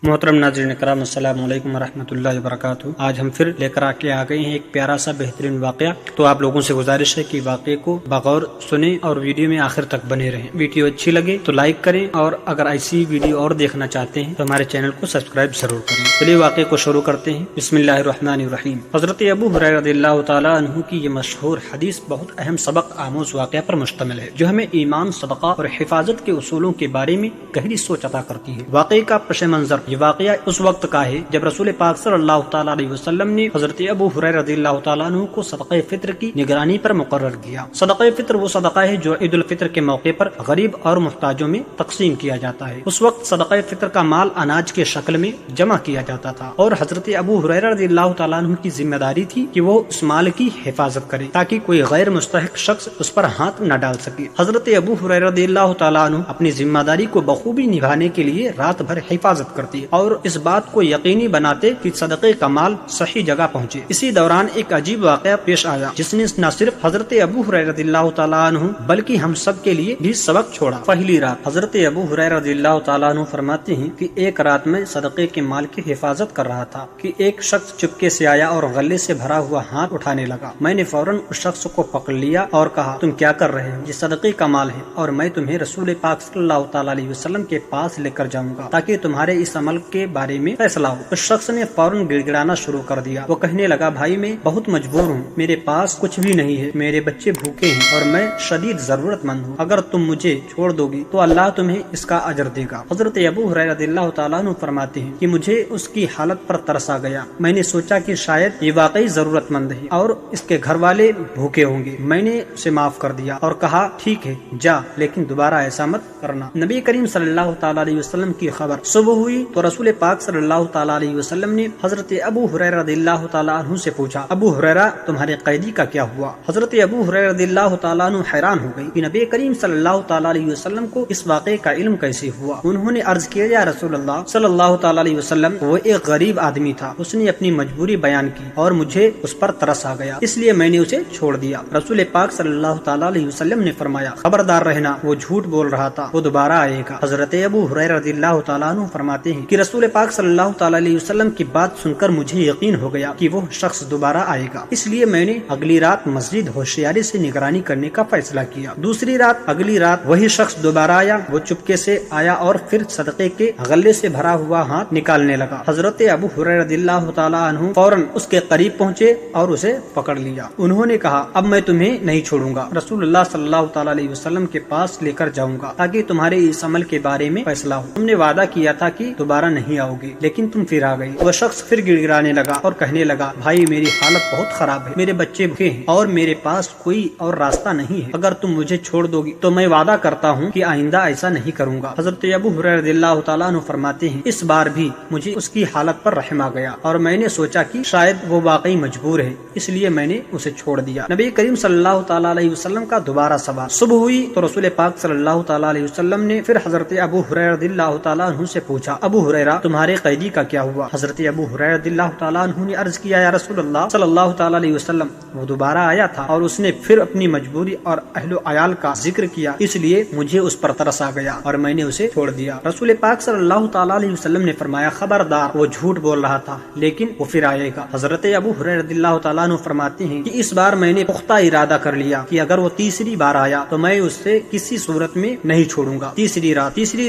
محترم ناظرین کرام، السلام علیکم ورحمۃ اللہ وبرکاتہ۔ آج ہم پھر لے کر آ گئے ہیں ایک پیارا سا بہترین واقعہ۔ تو آپ لوگوں سے گزارش ہے کہ واقعے کو بغور سنیں اور ویڈیو میں آخر تک بنے رہیں۔ ویڈیو اچھی لگے تو لائک کریں، اور اگر ایسی ویڈیو اور دیکھنا چاہتے ہیں تو ہمارے چینل کو سبسکرائب ضرور کریں۔ چلیے واقعے کو شروع کرتے ہیں۔ بسم اللہ الرحمن الرحیم۔ حضرت ابو ہریرہ رضی اللہ تعالیٰ عنہ کی یہ مشہور حدیث بہت اہم سبق آموز واقعہ پر مشتمل ہے، جو ہمیں ایمان، صدقہ اور حفاظت کے اصولوں کے بارے میں گہری سوچ عطا کرتی ہے۔ واقعے کا پس منظر: یہ واقعہ اس وقت کا ہے جب رسول پاک صلی اللہ تعالیٰ علیہ وسلم نے حضرت ابو ہریرہ رضی اللہ تعالیٰ عنہ کو صدقہ فطر کی نگرانی پر مقرر کیا۔ صدقہ فطر وہ صدقہ ہے جو عید الفطر کے موقع پر غریب اور محتاجوں میں تقسیم کیا جاتا ہے۔ اس وقت صدقہ فطر کا مال اناج کے شکل میں جمع کیا جاتا تھا، اور حضرت ابو ہریرہ رضی اللہ تعالیٰ عنہ کی ذمہ داری تھی کہ وہ اس مال کی حفاظت کرے تاکہ کوئی غیر مستحق شخص اس پر ہاتھ نہ ڈال سکے۔ حضرت ابو ہریرہ رضی اللہ تعالیٰ عنہ اپنی ذمہ داری کو بخوبی نبھانے کے لیے رات بھر حفاظت کرتے اور اس بات کو یقینی بناتے کہ صدقے کا مال صحیح جگہ پہنچے۔ اسی دوران ایک عجیب واقعہ پیش آیا جس نے نہ صرف حضرت ابو ہریرہ رضی اللہ تعالیٰ عنہ بلکہ ہم سب کے لیے بھی سبق چھوڑا۔ پہلی رات: حضرت ابو ہریرہ رضی اللہ تعالیٰ عنہ فرماتے ہیں کہ ایک رات میں صدقے کے مال کی حفاظت کر رہا تھا کہ ایک شخص چپکے سے آیا اور غلے سے بھرا ہوا ہاتھ اٹھانے لگا۔ میں نے فوراً اس شخص کو پکڑ لیا اور کہا، تم کیا کر رہے ہو؟ یہ صدقے کا مال ہے اور میں تمہیں رسول پاک صلی اللہ تعالیٰ علیہ وسلم کے پاس لے کر جاؤں گا تاکہ تمہارے اس عمل کے بارے میں فیصلہ ہو۔ اس شخص نے فوراً گڑ گڑانا شروع کر دیا۔ وہ کہنے لگا، بھائی میں بہت مجبور ہوں، میرے پاس کچھ بھی نہیں ہے، میرے بچے بھوکے ہیں اور میں شدید ضرورت مند ہوں۔ اگر تم مجھے چھوڑ دو گی تو اللہ تمہیں اس کا اجر دے گا۔ حضرت ابو ہریرہ رضی اللہ تعالیٰ عنہ فرماتے ہیں کہ مجھے اس کی حالت پر ترس آ گیا۔ میں نے سوچا کہ شاید یہ واقعی ضرورت مند ہے اور اس کے گھر والے بھوکے ہوں گے۔ میں نے اسے معاف کر دیا اور کہا، ٹھیک ہے جا، لیکن دوبارہ ایسا مت کرنا۔ نبی کریم صلی اللہ تعالیٰ علیہ وسلم کی خبر صبح ہوئی تو رسول پاک صلی اللہ تعالیٰ علیہ وسلم نے حضرت ابو ہریرہ رضی اللہ تعالیٰ عنہ سے پوچھا، ابو ہریرہ تمہارے قیدی کا کیا ہوا؟ حضرت ابو ہریرہ رضی اللہ تعالیٰ عنہ حیران ہو گئی کہ نبی کریم صلی اللہ تعالیٰ علیہ وسلم کو اس واقعے کا علم کیسے ہوا۔ انہوں نے عرض کیا، یا رسول اللہ صلی اللہ تعالیٰ علیہ وسلم، وہ ایک غریب آدمی تھا، اس نے اپنی مجبوری بیان کی اور مجھے اس پر ترس آ گیا، اس لیے میں نے اسے چھوڑ دیا۔ رسول پاک صلی اللہ تعالیٰ علیہ وسلم نے فرمایا، خبردار رہنا، وہ جھوٹ بول رہا تھا، وہ دوبارہ آئے گا۔ حضرت ابو ہریرہ رضی اللہ تعالیٰ عنہ فرماتے ہیں کہ رسول پاک صلی اللہ تعالیٰ علیہ وسلم کی بات سن کر مجھے یقین ہو گیا کہ وہ شخص دوبارہ آئے گا، اس لیے میں نے اگلی رات مسجد ہوشیاری سے نگرانی کرنے کا فیصلہ کیا۔ دوسری رات، اگلی رات وہی شخص دوبارہ آیا، وہ چپکے سے آیا اور پھر صدقے کے غلے سے بھرا ہوا ہاتھ نکالنے لگا۔ حضرت ابو ہریرہ رضی اللہ تعالیٰ عنہ فوراً اس کے قریب پہنچے اور اسے پکڑ لیا۔ انہوں نے کہا، اب میں تمہیں نہیں چھوڑوں گا، رسول اللہ صلی اللہ تعالیٰ علیہ وسلم کے پاس لے کر جاؤں گا تاکہ تمہارے اس عمل کے بارے میں فیصلہ ہو۔ تم نے وعدہ کیا تھا کہ دوبارہ نہیں آؤ گے، لیکن تم پھر آ گئی۔ وہ شخص پھر گڑ گڑانے لگا اور کہنے لگا، بھائی میری حالت بہت خراب ہے، میرے بچے بھوکے ہیں اور میرے پاس کوئی اور راستہ نہیں ہے۔ اگر تم مجھے چھوڑ دو گی تو میں وعدہ کرتا ہوں کہ آئندہ ایسا نہیں کروں گا۔ حضرت ابو ہریرہ رضی اللہ تعالیٰ عنہ فرماتے ہیں، اس بار بھی مجھے اس کی حالت پر رحم آ گیا اور میں نے سوچا کہ شاید وہ واقعی مجبور ہے، اس لیے میں نے اسے چھوڑ دیا۔ نبی کریم صلی اللہ تعالیٰ علیہ وسلم کا دوبارہ سوال۔ صبح ہوئی تو رسول پاک صلی اللہ تعالیٰ علیہ وسلم نے پھر حضرت ابو ہریرہ رضی اللہ تعالیٰ عنہ سے پوچھا، ابو ہریرہ تمہارے قیدی کا کیا ہوا؟ حضرت ابو ہریرہ رضی اللہ تعالیٰ عنہ نے عرض کیا، یا رسول اللہ صلی اللہ تعالیٰ علیہ وسلم، وہ دوبارہ آیا تھا اور اس نے پھر اپنی مجبوری اور اہل و عیال کا ذکر کیا، اس لیے مجھے اس پر ترس آ گیا اور میں نے اسے چھوڑ دیا۔ رسول پاک صلی اللہ تعالیٰ علیہ وسلم نے فرمایا، خبردار، وہ جھوٹ بول رہا تھا لیکن وہ پھر آئے گا۔ حضرت ابو ہریرہ رضی اللہ تعالیٰ عنہ فرماتے ہیں کہ اس بار میں نے پختہ ارادہ کر لیا کہ اگر وہ تیسری بار آیا تو میں اس سے کسی صورت میں نہیں چھوڑوں گا۔ تیسری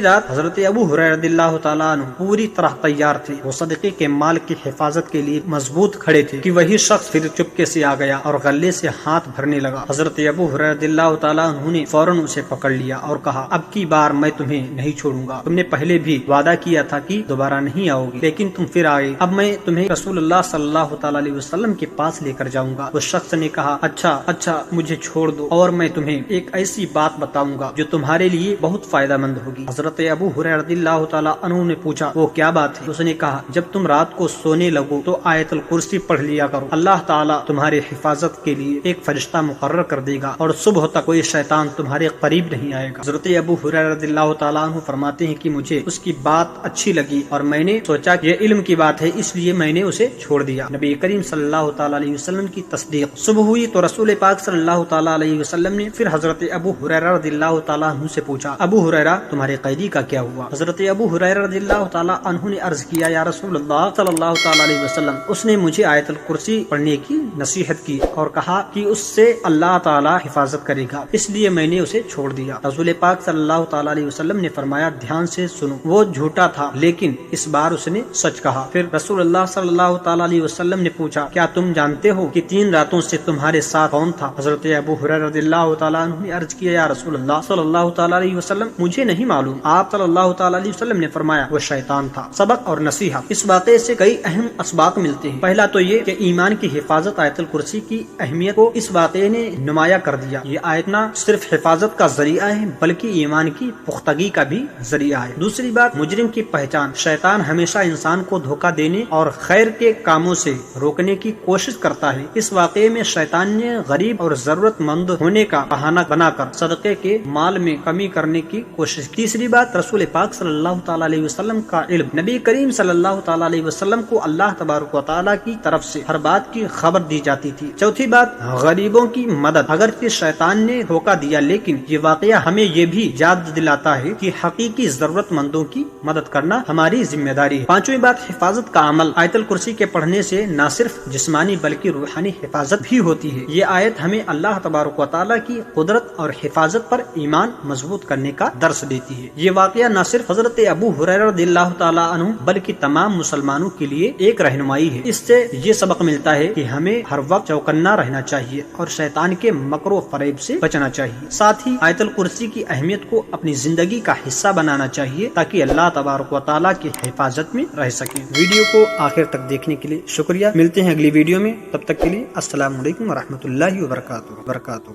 رات حضرت ابو ہریرہ رضی اللہ تعالیٰ عنہ پوری طرح تیار تھے، وہ صدقے کے مال کی حفاظت کے لیے مضبوط کھڑے تھے کہ وہی شخص پھر چپکے سے آ گیا اور غلے سے ہاتھ بھرنے لگا۔ حضرت ابو ہریرہ رضی اللہ تعالیٰ عنہ نے فوراً اسے پکڑ لیا اور کہا، اب کی بار میں تمہیں نہیں چھوڑوں گا، تم نے پہلے بھی وعدہ کیا تھا کہ دوبارہ نہیں آؤ گی، لیکن تم پھر آئے، اب میں تمہیں رسول اللہ صلی اللہ تعالیٰ علیہ وسلم کے پاس لے کر جاؤں گا۔ اس شخص نے کہا، اچھا مجھے چھوڑ دو اور میں تمہیں ایک ایسی بات بتاؤں گا جو تمہارے لیے بہت فائدہ مند ہوگی۔ حضرت ابو ہریرہ رضی اللہ تعالیٰ عنہ نے پوچھا، وہ کیا بات ہے؟ اس نے کہا، جب تم رات کو سونے لگو تو آیت الکرسی پڑھ لیا کرو، اللہ تعالیٰ تمہاری حفاظت کے لیے ایک فرشتہ مقرر کر دے گا اور صبح تک کوئی شیطان تمہارے قریب نہیں آئے گا۔ حضرت ابو ہریرہ رضی اللہ تعالیٰ عنہ فرماتے ہیں کہ مجھے اس کی بات اچھی لگی اور میں نے سوچا کہ یہ علم کی بات ہے، اس لیے میں نے اسے چھوڑ دیا۔ نبی کریم صلی اللہ تعالیٰ علیہ وسلم کی تصدیق۔ صبح ہوئی تو رسول پاک صلی اللہ تعالیٰ علیہ وسلم نے پھر حضرت ابو ہریرہ رضی اللہ تعالیٰ عنہ سے پوچھا، ابو ہریرہ تمہارے قیدی کا کیا ہوا؟ حضرت ابو ہریرہ رضی اللہ اللہ تعالیٰ عنہ نے عرض کیا یا رسول اللہ صلی اللہ تعالیٰ علیہ وسلم، اس نے مجھے آیت الکرسی پڑھنے کی نصیحت کی اور کہا کہ اس سے اللہ تعالیٰ حفاظت کرے گا، اس لیے میں نے اسے چھوڑ دیا۔ رسول پاک صلی اللہ تعالیٰ علیہ وسلم نے فرمایا دھیان سے سنو، وہ جھوٹا تھا لیکن اس بار اس نے سچ کہا۔ پھر رسول اللہ صلی اللہ تعالیٰ علیہ وسلم نے پوچھا کیا تم جانتے ہو کہ 3 راتوں سے تمہارے ساتھ کون تھا؟ حضرت ابو ہریرہ رضی اللہ تعالیٰ عنہ نے عرض کیا یا رسول اللہ صلی اللہ تعالیٰ علیہ وسلم مجھے نہیں معلوم۔ آپ صلی اللہ تعالیٰ علیہ وسلم نے فرمایا وہ شیطان تھا۔ سبق اور نصیحت، اس واقعے سے کئی اہم اسباق ملتے ہیں۔ پہلا تو یہ کہ ایمان کی حفاظت آیت الکرسی کی اہمیت کو اس واقعے نے نمایاں کر دیا۔ یہ آیت نہ صرف حفاظت کا ذریعہ ہے بلکہ ایمان کی پختگی کا بھی ذریعہ ہے۔ دوسری بات مجرم کی پہچان، شیطان ہمیشہ انسان کو دھوکہ دینے اور خیر کے کاموں سے روکنے کی کوشش کرتا ہے۔ اس واقعے میں شیطان نے غریب اور ضرورت مند ہونے کا بہانہ بنا کر صدقے کے مال میں کمی کرنے کی کوشش کی۔ تیسری بات رسول پاک صلی اللہ تعالیٰ علیہ وسلم کا علم، نبی کریم صلی اللہ تعالیٰ علیہ وسلم کو اللہ تبارک و تعالیٰ کی طرف سے ہر بات کی خبر دی جاتی تھی۔ چوتھی بات غریبوں کی مدد، اگرچہ شیطان نے دھوکہ دیا لیکن یہ واقعہ ہمیں یہ بھی یاد دلاتا ہے کہ حقیقی ضرورت مندوں کی مدد کرنا ہماری ذمہ داری ہے۔ پانچویں بات حفاظت کا عمل، آیت الکرسی کے پڑھنے سے نہ صرف جسمانی بلکہ روحانی حفاظت بھی ہوتی ہے۔ یہ آیت ہمیں اللہ تبارک و تعالیٰ کی قدرت اور حفاظت پر ایمان مضبوط کرنے کا درس دیتی ہے۔ یہ واقعہ نہ صرف حضرت ابو ہریرہ رضی اللہ تعالیٰ عنہ بلکہ تمام مسلمانوں کے لیے ایک رہنمائی ہے۔ اس سے یہ سبق ملتا ہے کہ ہمیں ہر وقت چوکنا رہنا چاہیے اور شیطان کے مکر و فریب سے بچنا چاہیے۔ ساتھ ہی آیت الکرسی کی اہمیت کو اپنی زندگی کا حصہ بنانا چاہیے تاکہ اللہ تبارک و تعالیٰ کی حفاظت میں رہ سکیں۔ ویڈیو کو آخر تک دیکھنے کے لیے شکریہ، ملتے ہیں اگلی ویڈیو میں، تب تک کے لیے السلام علیکم ورحمۃ اللہ وبرکاتہ۔